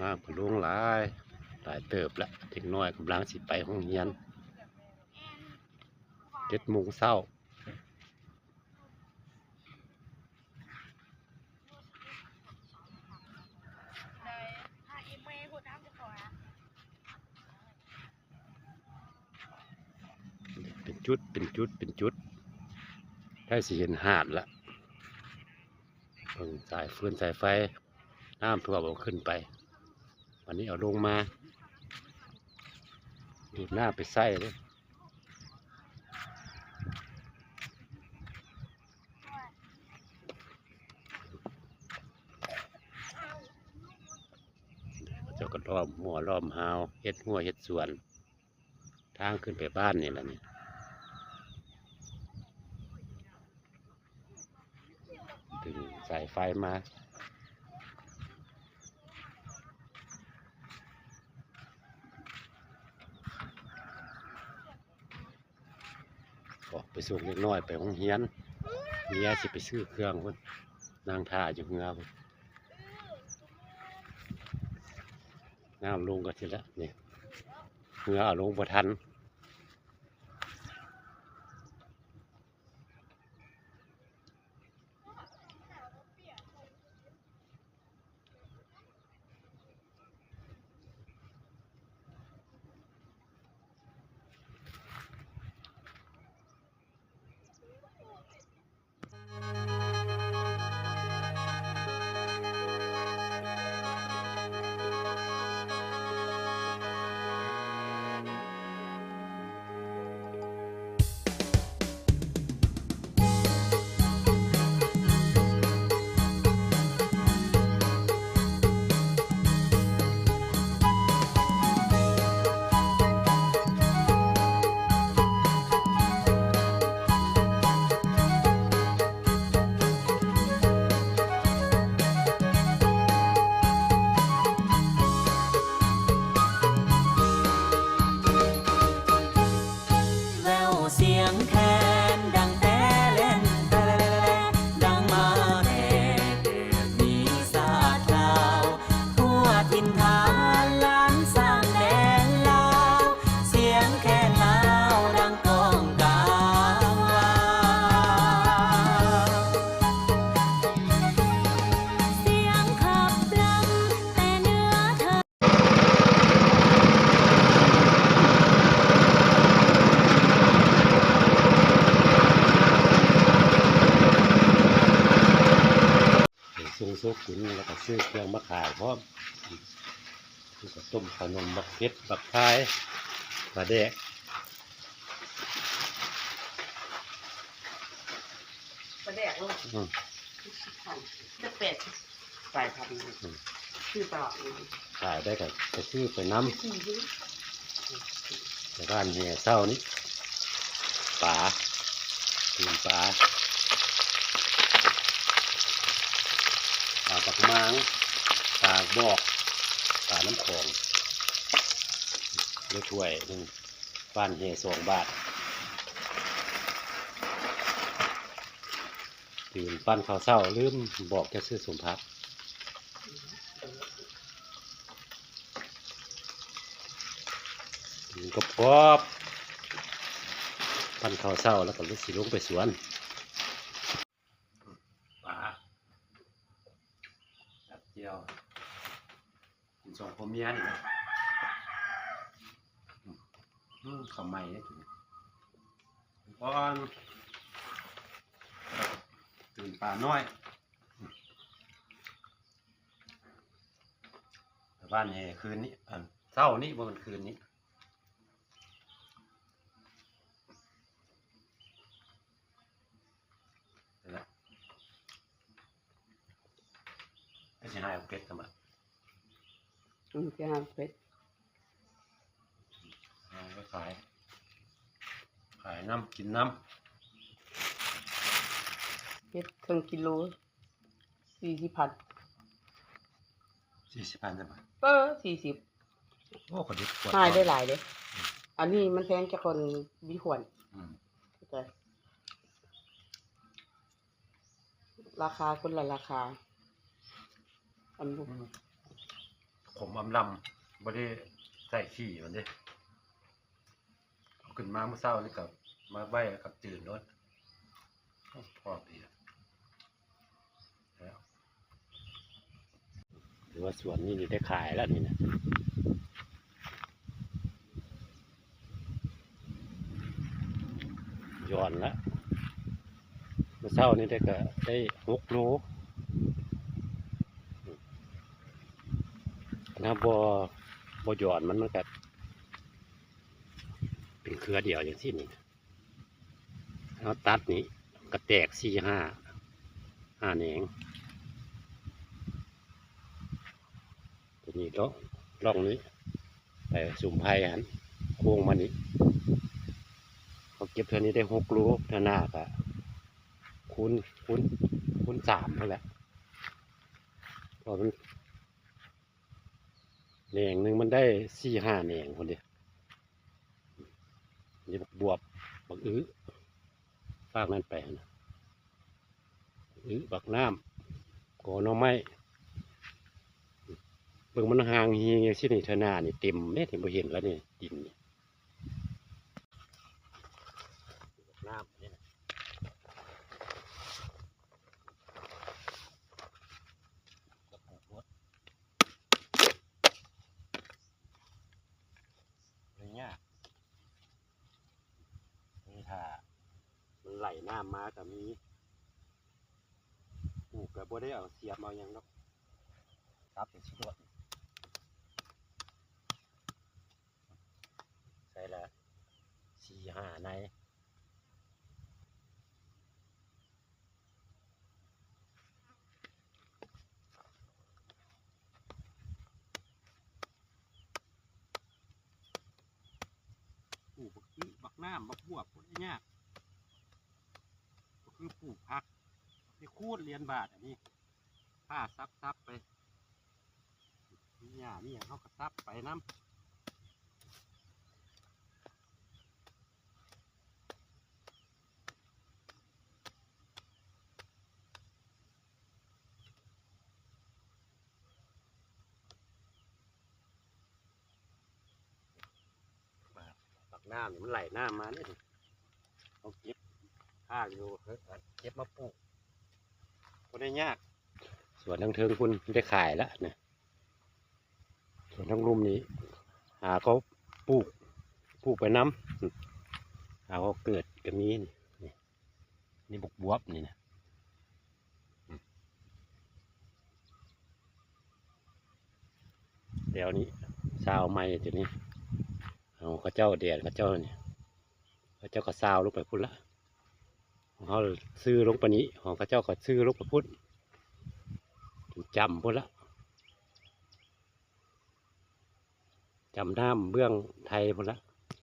มากลุงหลายเติบละเด็กน้อยกำลังสิไปห้องเรียน7 โมงเช้าเป็นจุดได้สิเห็นหาดละเพิ่งสายฟืนสายไฟน้ำท่วมเอาขึ้นไปวันนี้เอาลงมาดูดหน้าไปใส่เลยเจ้าก็ล้อมหัวล้อมหาวเฮ็ดหัวเฮ็ดสวนทางขึ้นไปบ้านนี่แหละนี่ถึงสายไฟมาออกไปส่งเล็กน้อยไปห้องเรียนเมียสิไปซื้อเครื่องพุ่นนางท่าอยู่เงือพุ่นน้ำลงก็ทีละนี่เงือเอาลงบ่ทันเสียงแคนดังแต่เล่นแต่ดังมาแต่เกิดมีศาสตร์ลาวทั่วถิ่นฐานล้านสร้างแดนลาวเสียงแคนลาวดังก้องกลางวาวเสียงขับลำแต่เนื้อเธอส่งโซกุนแล้วก็ซื้อเครื่องมาขายพร้อมคือก็ต้มขนมบักเก็ดบักพายปลาแดกประแดกลูกจะเป็ดใส่พันชื่อตลอดเลย ขายได้ก็ไปซื้อไปน้ำในบ้านแห่เศร้านี้ป่าตีนป่าปักมางปลาบอกปลาน้ำโขงด้วยถ้วยหนึ่งบ้านแห่2 บาทตื่นปั้นข้าวเศร้าลืมบอกจะซื้อสมพักตื่นกรอบปั้นข้าวเศร้าแล้วก็ลุกสิลงไปสวนป่าจับเจียวกิน2 พ่อเมียนี่นะข้าวใหม่เนี่ยก่อนตื่นป่าน้อยบ้านแห่คืนนี้เศร้านี้ว่ามันคืนนี้แล้วไม่ใช่ให้เอาเป็ดทำไม จะหาเป็ด เอาไปขายน้ำกินน้เป็ดครึ่งกิโล40,000 40,000ใช่ไหม 40โอ้คนนี้ปวด หายได้หลายเลยอันนี้มันแพงจากคนวิหวนเข้าใจราคาคนละราคาอันบุ ผมอำลำบ่ได้ใส่ขี้มันเด้เอาขึ้นมาเมื่อเช้านี่กับมาไว้กับจืดรถพอดีแล้วหรือว่าสวนนี่ได้ขายแล้วนี่นะย้อนแล้วเมื่อเช้านี่ได้ก็ได้6 โลนะบ่ย้อนมันก็เป็นเครือเดียวอย่างที่นี่เราตัดนี้ก็แตก4-5 แหนงตัวนี้ร่องนี้แต่สุ่มไผ่หันโค้งมานี้เขาเก็บเท่านี้ได้6 โลเท่าหน้าก็คูณ 3เท่าแหละพอมันแหนงหนึ่งมันได้4-5 แหนงคนเดียวนี่บวบบักฝากนั่นไปนะบักน้ำก่อหน่อไม้เบิ่งมันห่างเฮียที่นี่เท่าหน้านี่เต็มเนี่ยที่เราเห็นแล้วนี่ดินนี่บักน้ำนี่นะก็ปลูกรถอะไรเงี้ยนี่ถ้ามันไหลน้ำมากับมีปลูกกับบ่ได้เอาเสียบเอาอย่างดอกครับเป็นชิโดดใส่ละ4-5 ในปลูกบักน้ำบักบวบพวกนี้ก็คือปลูกผักที่คูดเรียนบาทอันนี้ผ้าซับไปนี่อย่างเขาก็ซับไปน้ำบักน้ำนี่มันไหลน้ำมาเนี่ยเขาเก็บผ้าอยู่เก็บมาปลูกคนได้ยากส่วนทางเทิงคุณได้ขายแล้วนะส่วนทางลุ่มนี้หาเขาปลูกไปน้ำหาเขาเกิดกันนี้นี่บวบนี่นะเดี๋ยวนี้ซาวไม้ตัวนี้เอาข้าเจ้าเดียดข้าเจ้าเนี่ยข้าเจ้าก็ซาวลงไปพุ่นละของเขาซื้อลงไปนี้ของข้าเจ้าก็ซื้อลงไปพุ่นจำพุ่นละจำน้ำเบื้องไทยพุ่นละ